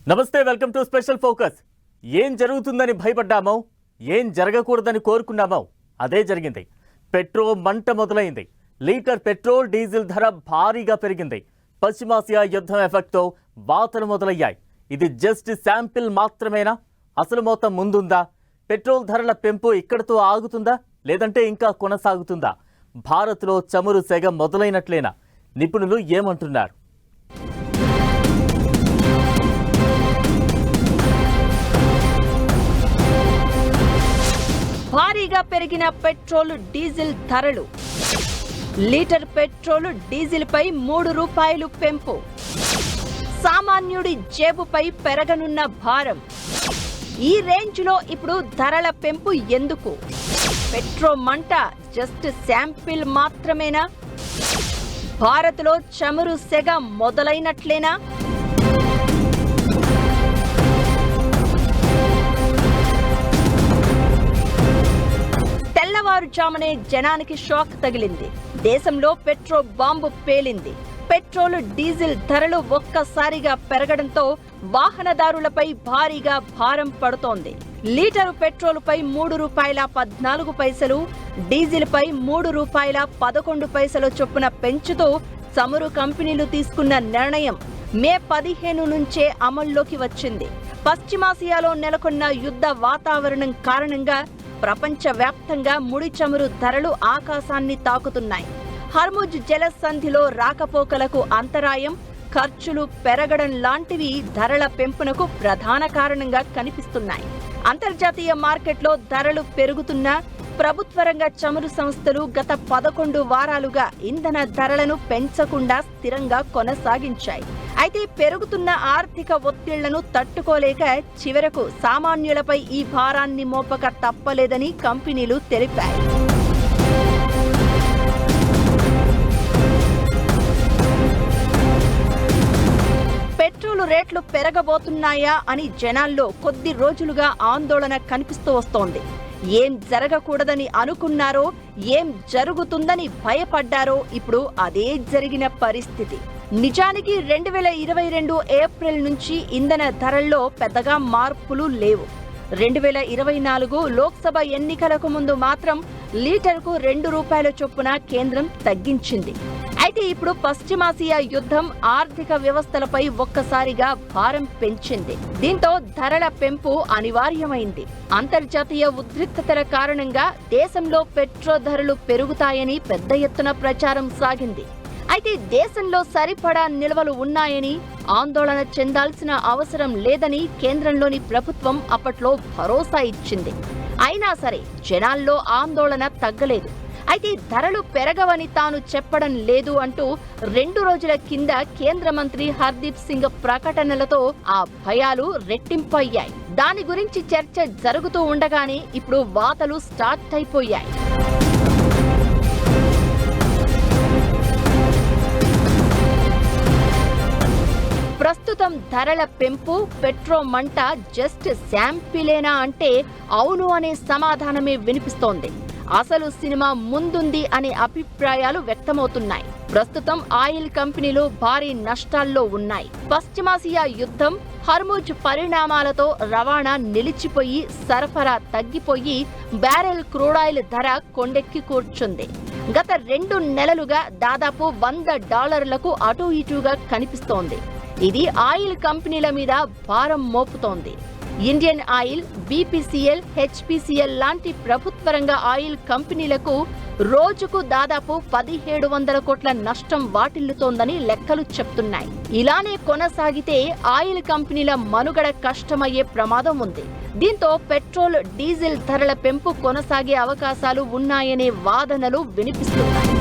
నమస్తే, welcome to special focus. ఏం జరుగుతుందని భయపడ్డామో, ఏం జరగకూడదని కోరుకున్నామో అదే జరిగింది. పెట్రోల్ మంట మొదలైంది. లీటర్ పెట్రోల్ డీజిల్ ధర భారీగా పెరిగింది. పశ్చిమాసియా యుద్ధం ఎఫెక్ట్తో వార్తలు మొదలయ్యాయి. ఇది జస్ట్ శాంపిల్ మాత్రమేనా? అసలు మొత్తం ముందుందా? పెట్రోల్ ధరల పెంపు ఇక్కడితో ఆగుతుందా, లేదంటే ఇంకా కొనసాగుతుందా? భారత్లో చమురు సెగ మొదలైనట్లేనా? నిపుణులు ఏమంటున్నారు? భారీగా పెరిగిన పెట్రోల్ డీజిల్ ధరలు. లీటర్ పెట్రోల్ డీజిల్ పై ₹3 పెంపు. సామాన్యుడి జేబుపై పెరగనున్న భారం. ఈ రేంజ్ లో ఇప్పుడు ధరల పెంపు ఎందుకు? పెట్రోల్ మంట జస్ట్ శాంపిల్ మాత్రమేనా? భారత్లో చమురు సెగ మొదలైనట్లేనా? తెల్లవారుజామునే జనానికి షాక్ తగిలింది. దేశంలో పెట్రోల్ బాంబు పేలింది. పెట్రోల్ డీజిల్ ధరలు ఒక్కసారిగా పెరగడంతో వాహనదారులపై భారీగా భారం పడుతోంది. లీటరు పెట్రోల్ పై ₹3.14, డీజిల్ పై ₹3.11 చొప్పున పెంచుతూ చమురు కంపెనీలు తీసుకున్న నిర్ణయం మే 15 నుంచే అమల్లోకి వచ్చింది. పశ్చిమాసియాలో నెలకొన్న యుద్ధ వాతావరణం కారణంగా ప్రపంచవ్యాప్తంగా ముడి చమురు ధరలు ఆకాశాన్ని తాకుతున్నాయి. హర్ముజ్ జలసంధిలో రాకపోకలకు అంతరాయం, ఖర్చులు పెరగడం లాంటివి ధరల పెంపునకు ప్రధాన కారణంగా కనిపిస్తున్నాయి. అంతర్జాతీయ మార్కెట్లో ధరలు పెరుగుతున్నా ప్రభుత్వ రంగ చమురు సంస్థలు గత 11 వారాలుగా ఇంధన ధరలను పెంచకుండా స్థిరంగా కొనసాగించాయి. అయితే పెరుగుతున్న ఆర్థిక ఒత్తిళ్లను తట్టుకోలేక చివరకు సామాన్యులపై ఈ భారాన్ని మోపక తప్పలేదని కంపెనీలు తెలిపాయి. పెట్రోల్ రేట్లు పెరగబోతున్నాయా అని జనాల్లో కొద్ది రోజులుగా ఆందోళన కనిపిస్తూ వస్తోంది. ఏం జరగకూడదని అనుకున్నారో, ఏం జరుగుతుందని భయపడ్డారో ఇప్పుడు అదే జరిగిన పరిస్థితి. నిజానికి 2022 ఏప్రిల్ నుంచి ఇంధన ధరల్లో పెద్దగా మార్పులు లేవు. 2024 లోక్సభ ఎన్నికలకు ముందు మాత్రం లీటర్కు ₹2 చొప్పున కేంద్రం తగ్గించింది. అయితే ఇప్పుడు పశ్చిమాసియా యుద్ధం ఆర్థిక వ్యవస్థలపై ఒక్కసారిగా భారం పెంచింది. దీంతో ధరల పెంపు అనివార్యమైంది. అంతర్జాతీయ ఉద్రిక్తతల కారణంగా దేశంలో పెట్రోల్ ధరలు పెరుగుతాయని పెద్ద ఎత్తున ప్రచారం సాగింది. అయితే దేశంలో సరిపడా నిల్వలు ఉన్నాయని, ఆందోళన చెందాల్సిన అవసరం లేదని కేంద్రంలోని ప్రభుత్వం అప్పట్లో భరోసా ఇచ్చింది. అయినా సరే జనాల్లో ఆందోళన తగ్గలేదు. అయితే ధరలు పెరగవని తాను చెప్పడం లేదు అంటూ 2 రోజుల కింద కేంద్ర మంత్రి హర్దీప్ సింగ్ ప్రకటనలతో ఆ భయాలు రెట్టింపయ్యాయి. దాని గురించి చర్చ జరుగుతూ ఉండగానే ఇప్పుడు వార్తలు స్టార్ట్ అయిపోయాయి. ప్రస్తుతం ధరల పెంపు, పెట్రోల్ మంట జస్ట్ శాంపిలేనా అంటే అవును అనే సమాధానమే వినిపిస్తోంది. అసలు సినిమా ముందుంది అనే అభిప్రాయాలు వ్యక్తమవుతున్నాయి. ప్రస్తుతం ఆయిల్ కంపెనీలు భారీ నష్టాల్లో ఉన్నాయి. పశ్చిమాసియా యుద్ధం, హర్ముజ్ పరిణామాలతో రవాణా నిలిచిపోయి సరఫరా తగ్గిపోయి బ్యారెల్ క్రూడాయిల్ ధర కొండెక్కి కూర్చుంది. గత 2 నెలలుగా దాదాపు $100 అటు ఇటుగా కనిపిస్తోంది. ఇది ఆయిల్ కంపెనీల మీద భారం మోపుతోంది. ఇండియన్ ఆయిల్, బీపీసీఎల్, హెచ్పీసీఎల్ లాంటి ప్రభుత్వ రంగ ఆయిల్ కంపెనీలకు రోజుకు దాదాపు 1700 కోట్ల నష్టం వాటిల్లుతోందని లెక్కలు చెప్తున్నాయి. ఇలానే కొనసాగితే ఆయిల్ కంపెనీల మనుగడ కష్టమయ్యే ప్రమాదం ఉంది. దీంతో పెట్రోల్, డీజిల్ ధరల పెంపు కొనసాగే అవకాశాలు ఉన్నాయనే వాదనలు వినిపిస్తున్నాయి.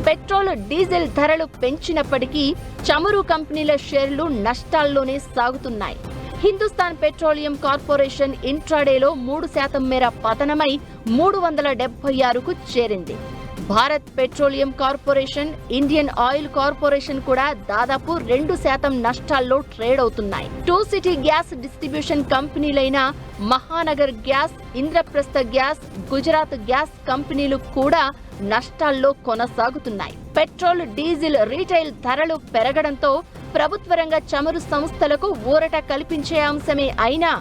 పెట్రోల్, డీజిల్ ధరలు పెంచినప్పటికీ చమురు కంపెనీల షేర్లు నష్టాల్లోనే సాగుతున్నాయి. హిందుస్థాన్ పెట్రోలియం కార్పొరేషన్ ఇంట్రాడేలో 3% మేర పతనమై 376కు చేరింది. Bharat petroleum corporation, Indian oil corporation కూడా దాదాపు 2% నష్టాల్లో ట్రేడ్ అవుతున్నాయి. టూ సిటీ గ్యాస్ డిస్ట్రిబ్యూషన్ కంపెనీలైన Mahanagar gas, Indraprastha gas, Gujarat gas కంపెనీలు కూడా నష్టాల్లో కొనసాగుతున్నాయి. పెట్రోల్, డీజిల్ రీటైల్ ధరలు పెరగడంతో ప్రభుత్వ రంగ చమురు సంస్థలకు ఊరట కల్పించే అంశమే అయినా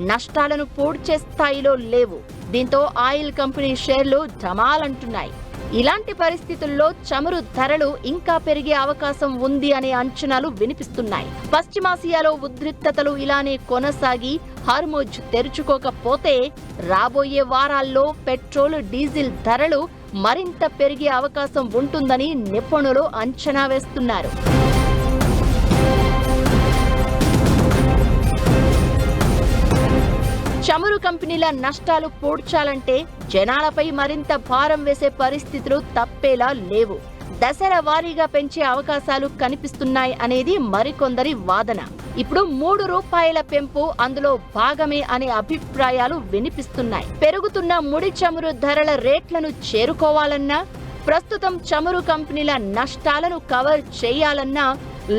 నష్టాలను పూడ్చే స్థాయిలో లేవు. దీంతో ఆయిల్ కంపెనీ షేర్లు ఢమాలంటున్నాయి. ఇలాంటి పరిస్థితుల్లో చమురు ధరలు ఇంకా పెరిగే అవకాశం ఉంది అనే అంచనాలు వినిపిస్తున్నాయి. పశ్చిమాసియాలో ఉద్రిక్తతలు ఇలానే కొనసాగి హార్మోజ్ తెరుచుకోకపోతే రాబోయే వారాల్లో పెట్రోల్, డీజిల్ ధరలు మరింత పెరిగే అవకాశం ఉంటుందని నిపుణులు అంచనా వేస్తున్నారు. చమురు కంపెనీల నష్టాలు పూడ్చాలంటే జనాలపై మరింత భారం వేసే పరిస్థితులు తప్పేలా లేవు. దశల వారీగా పెంచే అవకాశాలు కనిపిస్తున్నాయి అనేది మరికొందరి వాదన. ఇప్పుడు ₹3 పెంపు అందులో భాగమే అనే అభిప్రాయాలు వినిపిస్తున్నాయి. పెరుగుతున్న ముడి చమురు ధరల రేట్లను చేరుకోవాలన్నా, ప్రస్తుతం చమురు కంపెనీల నష్టాలను కవర్ చేయాలన్నా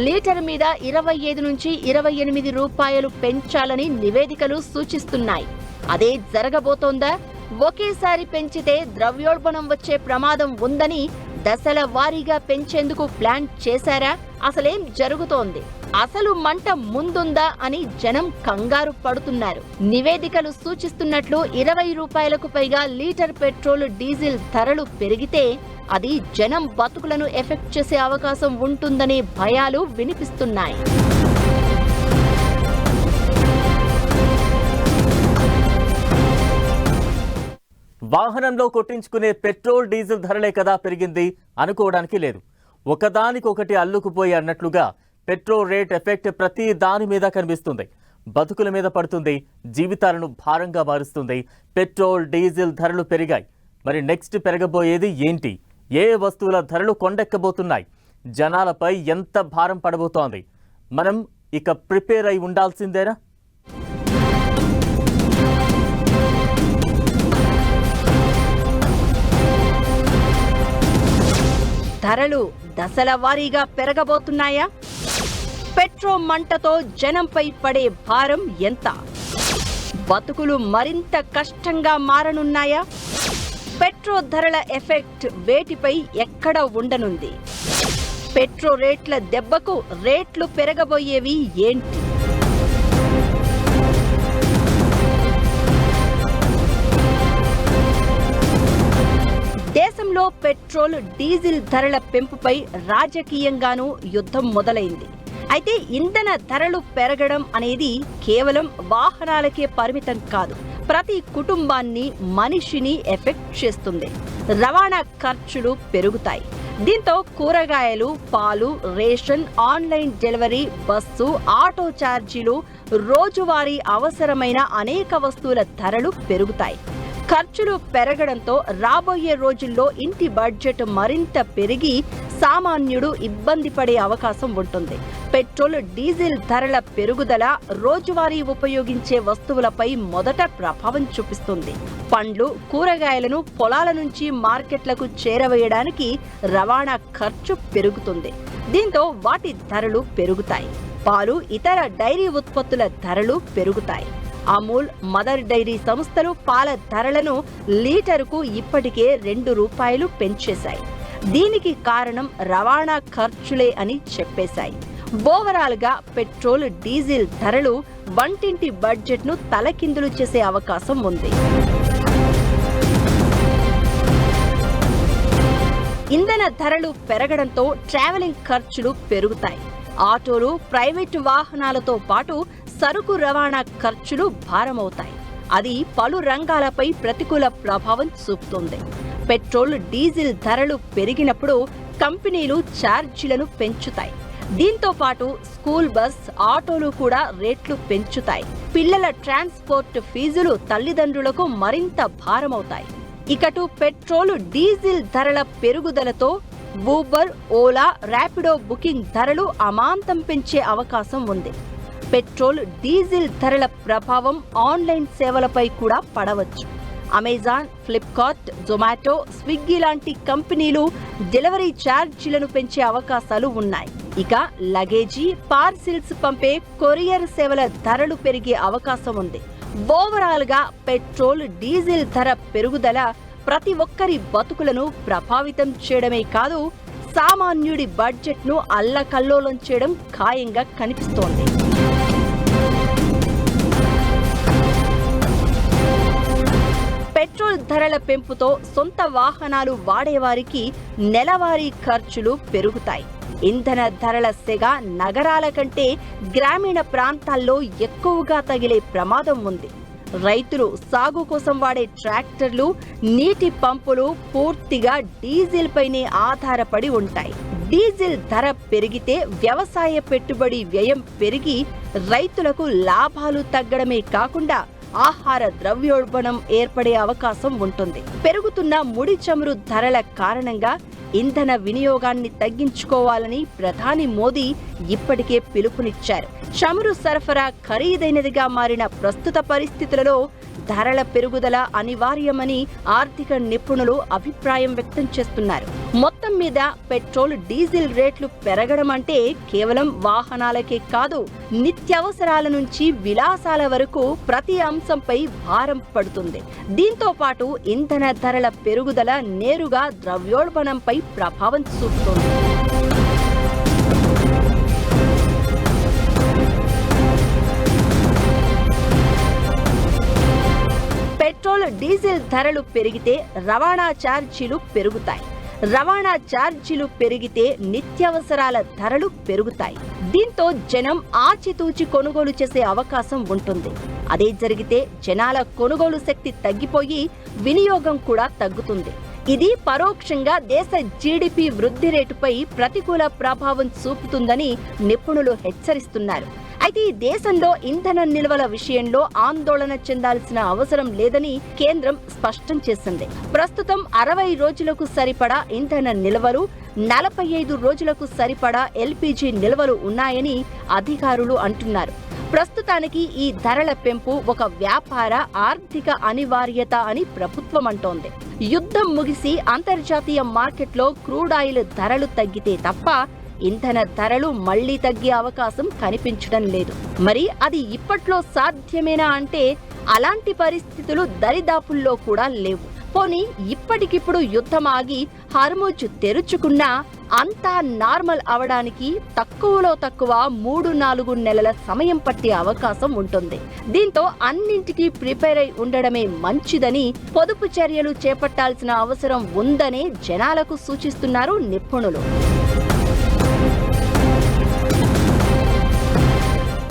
లీటర్ మీద ₹25 నుంచి ₹28 పెంచాలని నివేదికలు సూచిస్తున్నాయి. అదే జరగబోతోందా? ఒకేసారి పెంచితే ద్రవ్యోల్బణం వచ్చే ప్రమాదం ఉందని దశల వారీగా పెంచేందుకు ప్లాన్ చేశారా? అసలేం జరుగుతోంది? అసలు మంట ముందుందా అని జనం కంగారు పడుతున్నారు. నివేదికలు సూచిస్తున్నట్లు ₹20కు పైగా లీటర్ పెట్రోల్, డీజిల్ ధరలు పెరిగితే అది జనం బతుకులను ఎఫెక్ట్ చేసే అవకాశం ఉంటుందనే భయాలు వినిపిస్తున్నాయి. వాహనంలో కొట్టించుకునే పెట్రోల్, డీజిల్ ధరలే కదా పెరిగింది అనుకోవడానికి లేదు. ఒకదానికొకటి అల్లుకుపోయి అన్నట్లుగా పెట్రోల్ రేట్ ఎఫెక్ట్ ప్రతి దాని మీద కనిపిస్తుంది. బతుకుల మీద పడుతుంది, జీవితాలను భారంగా మారుస్తుంది. పెట్రోల్, డీజిల్ ధరలు పెరిగాయి. మరి నెక్స్ట్ పెరగబోయేది ఏంటి? ఏ వస్తువుల ధరలు కొండెక్కబోతున్నాయి? జనాలపై ఎంత భారం పడబోతోంది? మనం ఇక ప్రిపేర్ అయి ఉండాల్సిందేనా? ధరలు దశల వారీగా పెరగబోతున్నాయా? పెట్రోల్ మంటతో జనంపై పడే భారం ఎంత? బతుకులు మరింత కష్టంగా మారనున్నాయా? పెట్రోల్ ధరల ఎఫెక్ట్ వేటిపై ఎక్కడ ఉండనుంది? పెట్రోల్ రేట్ల దెబ్బకు రేట్లు పెరగబోయేవి ఏంటి? దేశంలో పెట్రోల్, డీజిల్ ధరల పెంపుపై రాజకీయంగానూ యుద్ధం మొదలైంది. అయితే ఇంధన ధరలు పెరగడం అనేది కేవలం వాహనాలకే పరిమితం కాదు. ప్రతి కుటుంబాన్ని, మనిషిని ఎఫెక్ట్ చేస్తుంది. రవాణా ఖర్చులు పెరుగుతాయి. దీంతో కూరగాయలు, పాలు, ration, online delivery, bus, auto ఛార్జీలు, రోజువారీ అవసరమైన అనేక వస్తువుల ధరలు పెరుగుతాయి. ఖర్చులు పెరగడంతో రాబోయే రోజుల్లో ఇంటి బడ్జెట్ మరింత పెరిగి సామాన్యుడు ఇబ్బంది పడే అవకాశం ఉంటుంది. పెట్రోల్, డీజిల్ ధరల పెరుగుదల రోజువారీ ఉపయోగించే వస్తువులపై మొదట ప్రభావం చూపిస్తుంది. పండ్లు, కూరగాయలను పొలాల నుంచి మార్కెట్లకు చేరవేయడానికి రవాణా ఖర్చు పెరుగుతుంది. దీంతో వాటి ధరలు పెరుగుతాయి. పాలు, ఇతర డైరీ ఉత్పత్తుల ధరలు పెరుగుతాయి. అమూల్, మదర్ డైరీ సంస్థలు పాల ధరలను లీటరుకు ఇప్పటికే ₹2 పెంచేశాయి. దీనికి కారణం రవాణా ఖర్చులే అని చెప్పేశాయి. ఓవరాల్ గా పెట్రోల్, డీజిల్ ధరలు వంటింటి బడ్జెట్ ను తలకిందులు చేసే అవకాశం ఉంది. ఇంధన ధరలు పెరగడంతో ట్రావెలింగ్ ఖర్చులు పెరుగుతాయి. ఆటోలు, ప్రైవేటు వాహనాలతో పాటు సరుకు రవాణా ఖర్చులు భారమవుతాయి. అది పలు రంగాలపై ప్రతికూల ప్రభావం చూపుతుంది. పెట్రోల్, డీజిల్ ధరలు పెరిగినప్పుడు కంపెనీలు ఛార్జీలను పెంచుతాయి. దీంతో పాటు స్కూల్ బస్, ఆటోలు కూడా రేట్లు పెంచుతాయి. పిల్లల ట్రాన్స్పోర్ట్ ఫీజులు తల్లిదండ్రులకు మరింత భారమవుతాయి. ఇకటు పెట్రోల్, డీజిల్ ధరల పెరుగుదలతో ఊబర్, ఓలా, ర్యాపిడో బుకింగ్ ధరలు అమాంతం పెంచే అవకాశం ఉంది. పెట్రోల్, డీజిల్ ధరల ప్రభావం ఆన్లైన్ సేవలపై కూడా పడవచ్చు. అమెజాన్, ఫ్లిప్కార్ట్, జొమాటో, స్విగ్గీ లాంటి కంపెనీలు డెలివరీ ఛార్జీలను పెంచే అవకాశాలు ఉన్నాయి. ఇక లగేజీ, పార్సిల్స్ పంపే కొరియర్ సేవల ధరలు పెరిగే అవకాశం ఉంది. ఓవరాల్ గా పెట్రోల్, డీజిల్ ధర పెరుగుదల ప్రతి ఒక్కరి బతుకులను ప్రభావితం చేయడమే కాదు, సామాన్యుడి బడ్జెట్ను అల్లకల్లోలం చేయడం ఖాయంగా కనిపిస్తోంది. పెట్రోల్ ధరల పెంపుతో సొంత వాహనాలు వాడేవారికి నెలవారీ ఖర్చులు పెరుగుతాయి. ఇంధన ధరల సెగ నగరాల కంటే గ్రామీణ ప్రాంతాల్లో ఎక్కువగా తగిలే ప్రమాదం ఉంది. రైతులు సాగు కోసం వాడే ట్రాక్టర్లు, నీటి పంపులు పూర్తిగా డీజిల్ పైనే ఆధారపడి ఉంటాయి. డీజిల్ ధర పెరిగితే వ్యవసాయ పెట్టుబడి వ్యయం పెరిగి రైతులకు లాభాలు తగ్గడమే కాకుండా ఆహార ద్రవ్యోల్బణం ఏర్పడే అవకాశం ఉంటుంది. పెరుగుతున్న ముడి చమురు ధరల కారణంగా ఇంధన వినియోగాన్ని తగ్గించుకోవాలని ప్రధాని మోదీ ఇప్పటికే పిలుపునిచ్చారు. చమురు సరఫరా ఖరీదైనదిగా మారిన ప్రస్తుత పరిస్థితులలో ధరల పెరుగుదల అనివార్యమని ఆర్థిక నిపుణులు అభిప్రాయం వ్యక్తం చేస్తున్నారు. మొత్తం మీద పెట్రోల్, డీజిల్ రేట్లు పెరగడం అంటే కేవలం వాహనాలకే కాదు, నిత్యావసరాల నుంచి విలాసాల వరకు ప్రతి అంశంపై భారం పడుతుంది. దీంతో పాటు ఇంధన ధరల పెరుగుదల నేరుగా ద్రవ్యోల్బణంపై ప్రభావం చూపుతోంది. పెట్రోల్, డీజిల్ ధరలు పెరిగితే రవాణా ఛార్జీలు పెరుగుతాయి. రవాణా ఛార్జీలు పెరిగితే నిత్యావసరాల ధరలు పెరుగుతాయి. దీంతో జనం ఆచితూచి కొనుగోలు చేసే అవకాశం ఉంటుంది. అదే జరిగితే జనాల కొనుగోలు శక్తి తగ్గిపోయి వినియోగం కూడా తగ్గుతుంది. ఇది పరోక్షంగా దేశ జీడీపీ వృద్ధి రేటుపై ప్రతికూల ప్రభావం చూపుతుందని నిపుణులు హెచ్చరిస్తున్నారు. అయితే ఈ దేశంలో ఇంధన నిల్వల విషయంలో ఆందోళన చెందాల్సిన అవసరం లేదని కేంద్రం స్పష్టం చేసింది. ప్రస్తుతం 60 రోజులకు సరిపడా ఇంధన నిల్వలు, 45 రోజులకు సరిపడా ఎల్పీజీ నిల్వలు ఉన్నాయని అధికారులు అంటున్నారు. ప్రస్తుతానికి ఈ ధరల పెంపు ఒక వ్యాపార, ఆర్థిక అనివార్యత అని ప్రభుత్వం అంటోంది. యుద్ధం ముగిసి అంతర్జాతీయ మార్కెట్లో క్రూడ్ ఆయిల్ ధరలు తగ్గితే తప్ప ఇంధన ధరలు మళ్లీ తగ్గే అవకాశం కనిపించడం లేదు. మరి అది ఇప్పట్లో సాధ్యమేనా అంటే అలాంటి పరిస్థితులు దరిదాపుల్లో కూడా లేవు. పోనీ ఇప్పటికిప్పుడు యుద్ధం ఆగి హార్ముజ్ తెరుచుకున్నా అంతా నార్మల్ అవడానికి తక్కువలో తక్కువ 3-4 నెలల సమయం పట్టే అవకాశం ఉంటుంది. దీంతో అన్నింటికీ ప్రిపేర్ అయి ఉండడమే మంచిదని, పొదుపు చర్యలు చేపట్టాల్సిన అవసరం ఉందనే జనాలకు సూచిస్తున్నారు నిపుణులు.